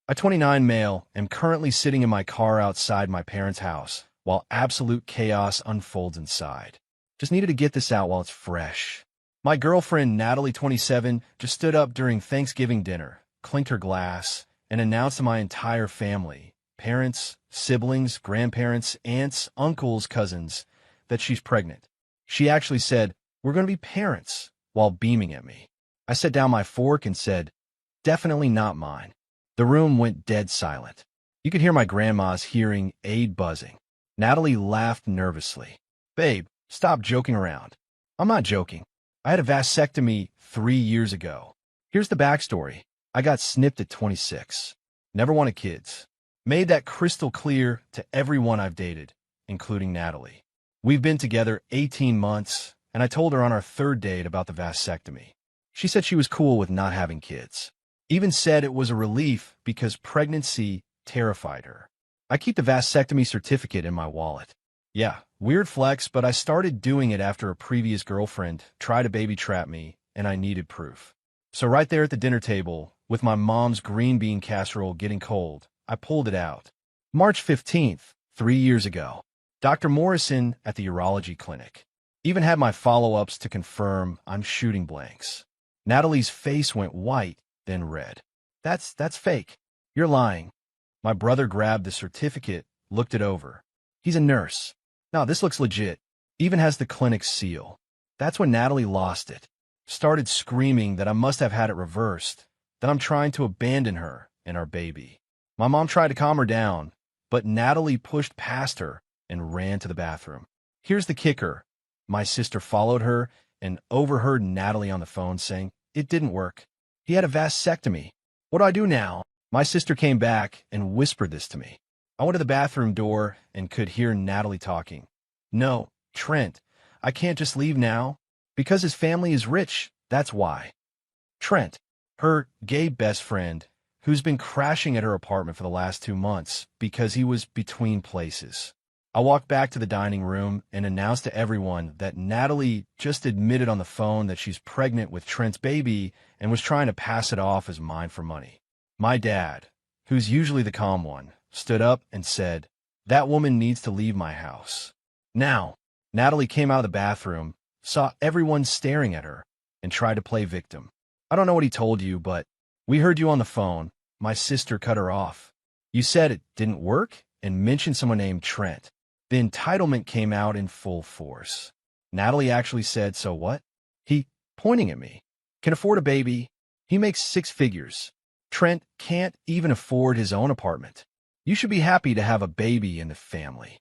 A 29 male am currently sitting in my car outside my parents' house while absolute chaos unfolds inside. Just needed to get this out while it's fresh. My girlfriend, Natalie, 27, just stood up during Thanksgiving dinner, clinked her glass, and announced to my entire family, parents, siblings, grandparents, aunts, uncles, cousins, that she's pregnant. She actually said, "We're going to be parents," while beaming at me. I set down my fork and said, "Definitely not mine." The room went dead silent. You could hear my grandma's hearing aid buzzing. Natalie laughed nervously. "Babe, stop joking around." "I'm not joking. I had a vasectomy 3 years ago. Here's the backstory. I got snipped at 26. Never wanted kids. Made that crystal clear to everyone I've dated, including Natalie. We've been together 18 months, and I told her on our third date about the vasectomy. She said she was cool with not having kids. Even said it was a relief because pregnancy terrified her. I keep the vasectomy certificate in my wallet. Yeah, weird flex, but I started doing it after a previous girlfriend tried to baby trap me, and I needed proof. So right there at the dinner table, with my mom's green bean casserole getting cold, I pulled it out. March 15th, 3 years ago. Dr. Morrison at the urology clinic. Even had my follow-ups to confirm I'm shooting blanks. Natalie's face went white, then red. That's fake. You're lying." My brother grabbed the certificate, looked it over. He's a nurse. "No, this looks legit. Even has the clinic's seal." That's when Natalie lost it. Started screaming that I must have had it reversed, that I'm trying to abandon her and our baby. My mom tried to calm her down, but Natalie pushed past her and ran to the bathroom. Here's the kicker. My sister followed her and overheard Natalie on the phone saying, "It didn't work. He had a vasectomy. What do I do now?" My sister came back and whispered this to me. I went to the bathroom door and could hear Natalie talking. "No, Trent, I can't just leave now. Because his family is rich, that's why." Trent, her gay best friend, who's been crashing at her apartment for the last 2 months because he was between places. I walked back to the dining room and announced to everyone that Natalie just admitted on the phone that she's pregnant with Trent's baby and was trying to pass it off as mine for money. My dad, who's usually the calm one, stood up and said, "That woman needs to leave my house." Now, Natalie came out of the bathroom, saw everyone staring at her, and tried to play victim. "I don't know what he told you, but we heard you on the phone." My sister cut her off. "You said it didn't work and mentioned someone named Trent." The entitlement came out in full force. Natalie actually said, "So what? He," pointing at me, "can afford a baby. He makes 6 figures. Trent can't even afford his own apartment. You should be happy to have a baby in the family."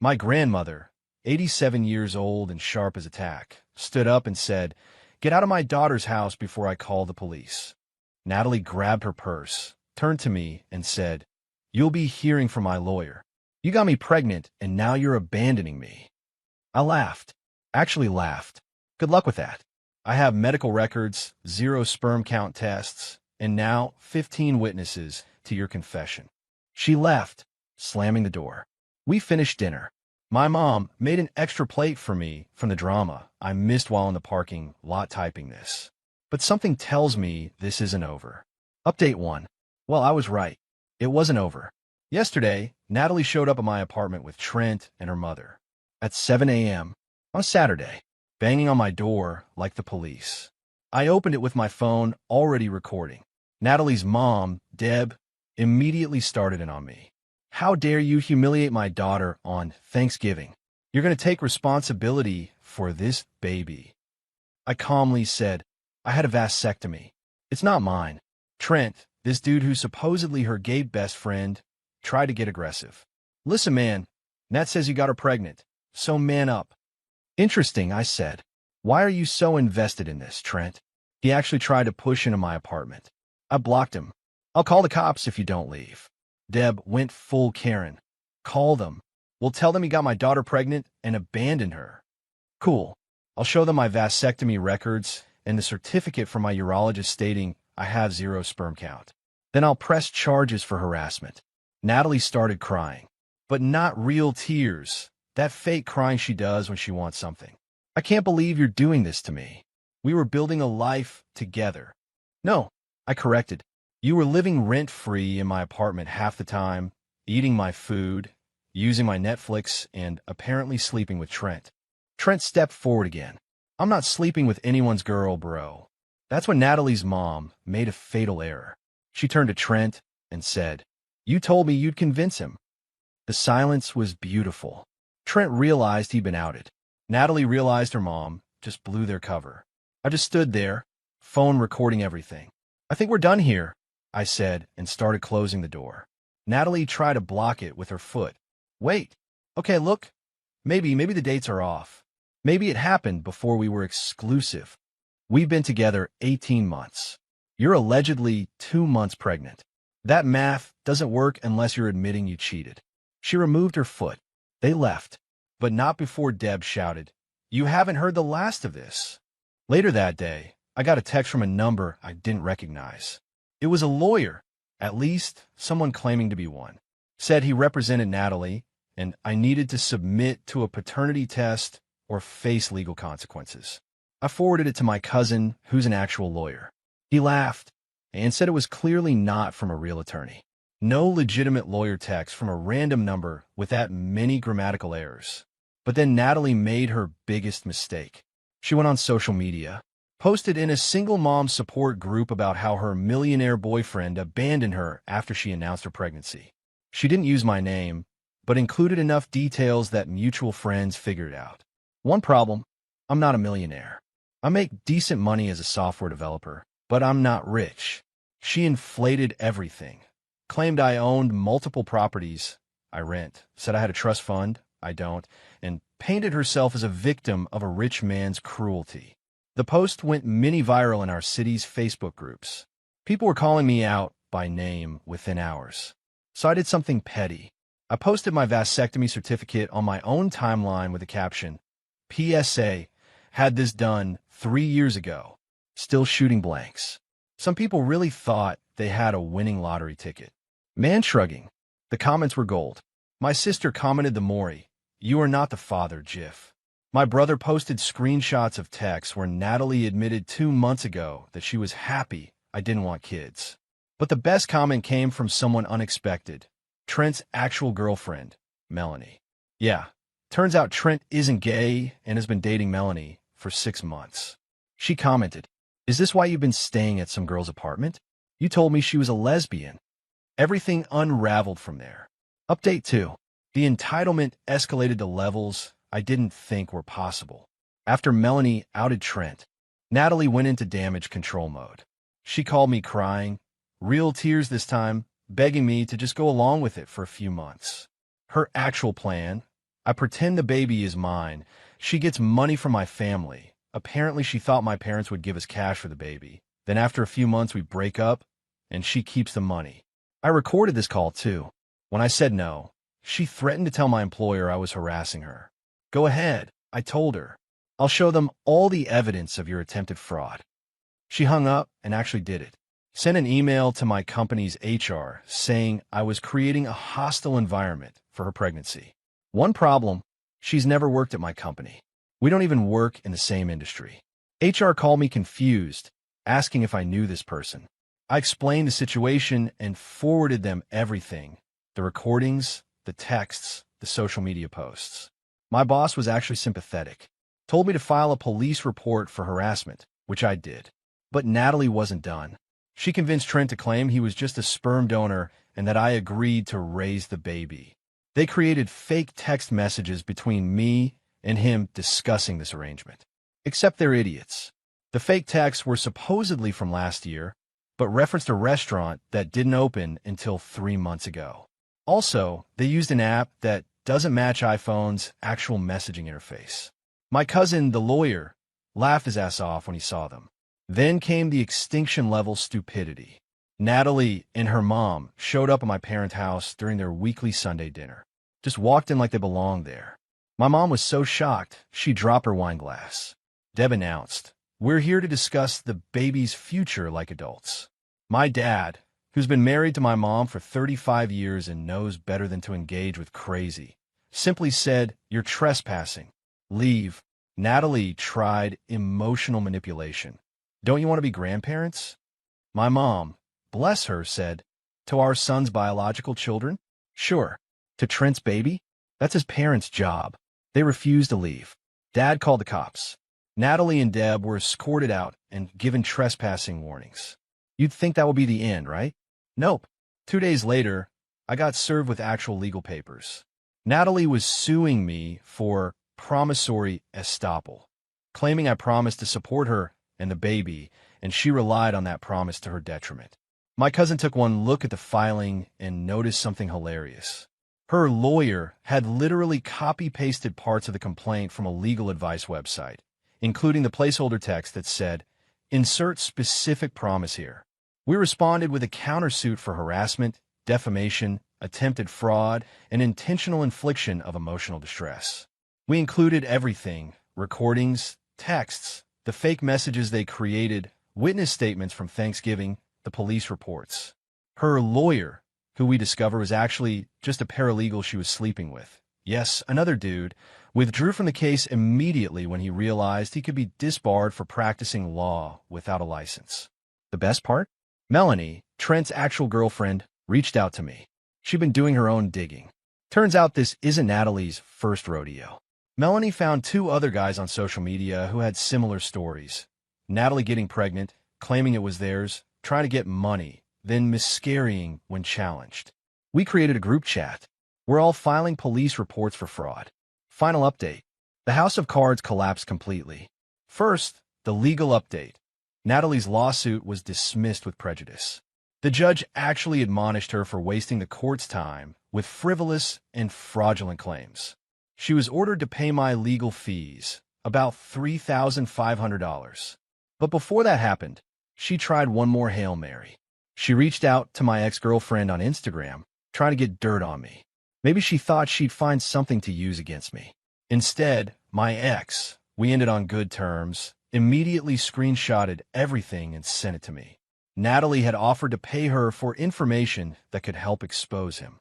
My grandmother, 87 years old and sharp as a tack, stood up and said, "Get out of my daughter's house before I call the police." Natalie grabbed her purse, turned to me, and said, "You'll be hearing from my lawyer. You got me pregnant, and now you're abandoning me." I laughed. Actually laughed. Good luck with that. I have medical records, 0 sperm count tests, and now 15 witnesses to your confession. She left, slamming the door. We finished dinner. My mom made an extra plate for me from the drama I missed while in the parking lot typing this. But something tells me this isn't over. Update 1. Well, I was right. It wasn't over. Yesterday, Natalie showed up at my apartment with Trent and her mother. At 7 a.m. on Saturday, banging on my door like the police. I opened it with my phone already recording. Natalie's mom, Deb, immediately started in on me. "How dare you humiliate my daughter on Thanksgiving? You're going to take responsibility for this baby." I calmly said, "I had a vasectomy. It's not mine." Trent, this dude who's supposedly her gay best friend, tried to get aggressive. "Listen, man, Nat says you got her pregnant, so man up." "Interesting," I said. "Why are you so invested in this, Trent?" He actually tried to push into my apartment. I blocked him. "I'll call the cops if you don't leave." Deb went full Karen. "Call them. We'll tell them you got my daughter pregnant and abandoned her." "Cool. I'll show them my vasectomy records and the certificate from my urologist stating I have 0 sperm count. Then I'll press charges for harassment." Natalie started crying. But not real tears. That fake crying she does when she wants something. "I can't believe you're doing this to me. We were building a life together." "No," I corrected. You were living rent-free in my apartment half the time, eating my food, using my Netflix, and apparently sleeping with Trent. Trent stepped forward again. I'm not sleeping with anyone's girl, bro. That's when Natalie's mom made a fatal error. She turned to Trent and said, "You told me you'd convince him." The silence was beautiful. Trent realized he'd been outed. Natalie realized her mom just blew their cover. I just stood there, phone recording everything. "I think we're done here," I said, and started closing the door. Natalie tried to block it with her foot. "Wait. Okay, look. Maybe the dates are off. Maybe it happened before we were exclusive. We've been together 18 months. You're allegedly 2 months pregnant. That math doesn't work unless you're admitting you cheated." She removed her foot. They left, but not before Deb shouted, "You haven't heard the last of this." Later that day, I got a text from a number I didn't recognize. It was a lawyer, at least someone claiming to be one. Said he represented Natalie, and I needed to submit to a paternity test or face legal consequences. I forwarded it to my cousin, who's an actual lawyer. He laughed and said it was clearly not from a real attorney. No legitimate lawyer text from a random number with that many grammatical errors. But then Natalie made her biggest mistake. She went on social media, posted in a single mom support group about how her millionaire boyfriend abandoned her after she announced her pregnancy. She didn't use my name, but included enough details that mutual friends figured out. One problem: I'm not a millionaire. I make decent money as a software developer, but I'm not rich. She inflated everything. Claimed I owned multiple properties I rent, said I had a trust fund I don't, and painted herself as a victim of a rich man's cruelty. The post went mini viral in our city's Facebook groups. People were calling me out by name within hours. So I did something petty. I posted my vasectomy certificate on my own timeline with a caption, "PSA, had this done 3 years ago. Still shooting blanks." Some people really thought they had a winning lottery ticket. Man shrugging. The comments were gold. My sister commented the Maury, "You are not the father, GIF." My brother posted screenshots of texts where Natalie admitted 2 months ago that she was happy I didn't want kids. But the best comment came from someone unexpected. Trent's actual girlfriend, Melanie. Yeah, turns out Trent isn't gay and has been dating Melanie for 6 months. She commented, "Is this why you've been staying at some girl's apartment? You told me she was a lesbian." Everything unraveled from there. Update 2. The entitlement escalated to levels I didn't think were possible. After Melanie outed Trent, Natalie went into damage control mode. She called me crying, real tears this time, begging me to just go along with it for a few months. Her actual plan: I pretend the baby is mine. She gets money from my family. Apparently she thought my parents would give us cash for the baby. Then after a few months we break up, and she keeps the money. I recorded this call too. When I said no, she threatened to tell my employer I was harassing her. "Go ahead," I told her. "I'll show them all the evidence of your attempted fraud." She hung up and actually did it. Sent an email to my company's HR saying I was creating a hostile environment for her pregnancy. One problem: she's never worked at my company. We don't even work in the same industry. HR called me confused, asking if I knew this person. I explained the situation and forwarded them everything: the recordings, the texts, the social media posts. My boss was actually sympathetic. Told me to file a police report for harassment, which I did. But Natalie wasn't done. She convinced Trent to claim he was just a sperm donor and that I agreed to raise the baby. They created fake text messages between me and him discussing this arrangement. Except they're idiots. The fake texts were supposedly from last year, but referenced a restaurant that didn't open until 3 months ago. Also, they used an app that doesn't match iPhone's actual messaging interface. My cousin, the lawyer, laughed his ass off when he saw them. Then came the extinction-level stupidity. Natalie and her mom showed up at my parents' house during their weekly Sunday dinner. Just walked in like they belonged there. My mom was so shocked, she dropped her wine glass. Deb announced, "We're here to discuss the baby's future like adults." My dad, who's been married to my mom for 35 years and knows better than to engage with crazy, simply said, "You're trespassing. Leave." Natalie tried emotional manipulation. "Don't you want to be grandparents?" My mom, bless her, said, "To our son's biological children? Sure. To Trent's baby? That's his parents' job." They refused to leave. Dad called the cops. Natalie and Deb were escorted out and given trespassing warnings. You'd think that would be the end, right? Nope. 2 days later, I got served with actual legal papers. Natalie was suing me for promissory estoppel, claiming I promised to support her and the baby, and she relied on that promise to her detriment. My cousin took one look at the filing and noticed something hilarious. Her lawyer had literally copy-pasted parts of the complaint from a legal advice website, including the placeholder text that said, "Insert specific promise here." We responded with a countersuit for harassment, defamation, attempted fraud, and intentional infliction of emotional distress. We included everything: recordings, texts, the fake messages they created, witness statements from Thanksgiving, the police reports. Her lawyer, who we discover was actually just a paralegal she was sleeping with, yes, another dude, withdrew from the case immediately when he realized he could be disbarred for practicing law without a license. The best part? Melanie, Trent's actual girlfriend, reached out to me. She'd been doing her own digging. Turns out this isn't Natalie's first rodeo. Melanie found 2 other guys on social media who had similar stories. Natalie getting pregnant, claiming it was theirs, trying to get money, then miscarrying when challenged. We created a group chat. We're all filing police reports for fraud. Final update. The House of Cards collapsed completely. First, the legal update. Natalie's lawsuit was dismissed with prejudice. The judge actually admonished her for wasting the court's time with frivolous and fraudulent claims. She was ordered to pay my legal fees, about $3,500. But before that happened, she tried one more Hail Mary. She reached out to my ex-girlfriend on Instagram, trying to get dirt on me. Maybe she thought she'd find something to use against me. Instead, my ex, we ended on good terms, immediately screenshotted everything and sent it to me. Natalie had offered to pay her for information that could help expose him.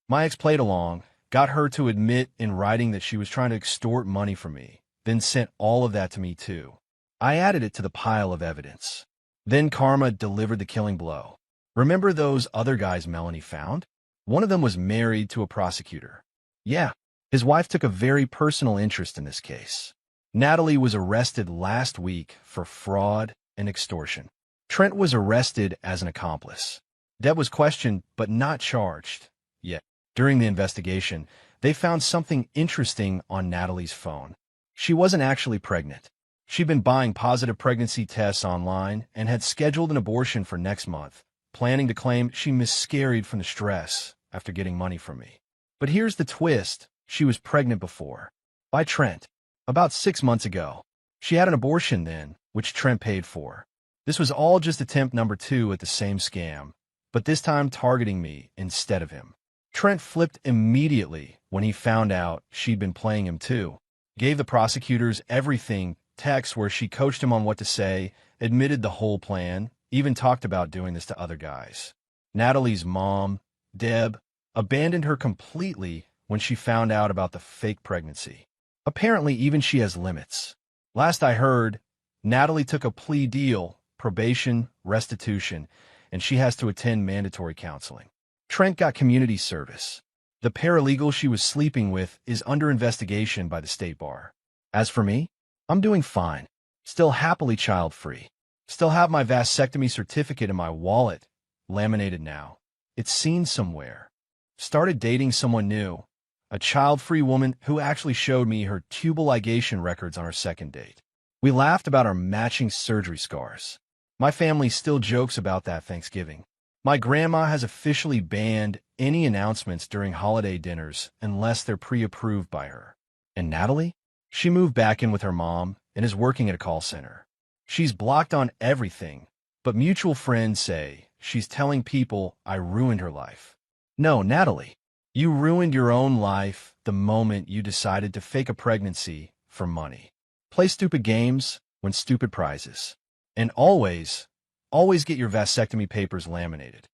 My ex played along, got her to admit in writing that she was trying to extort money from me, then sent all of that to me too. I added it to the pile of evidence. Then karma delivered the killing blow. Remember those other guys Melanie found? One of them was married to a prosecutor. Yeah, his wife took a very personal interest in this case. Natalie was arrested last week for fraud and extortion. Trent was arrested as an accomplice. Deb was questioned but not charged. Yet, during the investigation, they found something interesting on Natalie's phone. She wasn't actually pregnant. She'd been buying positive pregnancy tests online and had scheduled an abortion for next month, planning to claim she miscarried from the stress after getting money from me. But here's the twist: she was pregnant before. By Trent. About 6 months ago. She had an abortion then, which Trent paid for. This was all just attempt number 2 at the same scam, but this time targeting me instead of him. Trent flipped immediately when he found out she'd been playing him too. Gave the prosecutors everything, texts where she coached him on what to say, admitted the whole plan, even talked about doing this to other guys. Natalie's mom, Deb, abandoned her completely when she found out about the fake pregnancy. Apparently, even she has limits. Last I heard, Natalie took a plea deal, probation, restitution, and she has to attend mandatory counseling. Trent got community service. The paralegal she was sleeping with is under investigation by the state bar. As for me, I'm doing fine. Still happily child-free. Still have my vasectomy certificate in my wallet, laminated now. It's seen somewhere. Started dating someone new, a child-free woman who actually showed me her tubal ligation records on our second date. We laughed about our matching surgery scars. My family still jokes about that Thanksgiving. My grandma has officially banned any announcements during holiday dinners unless they're pre-approved by her. And Natalie? She moved back in with her mom and is working at a call center. She's blocked on everything, but mutual friends say she's telling people I ruined her life. No, Natalie, you ruined your own life the moment you decided to fake a pregnancy for money. Play stupid games, win stupid prizes. And always get your vasectomy papers laminated.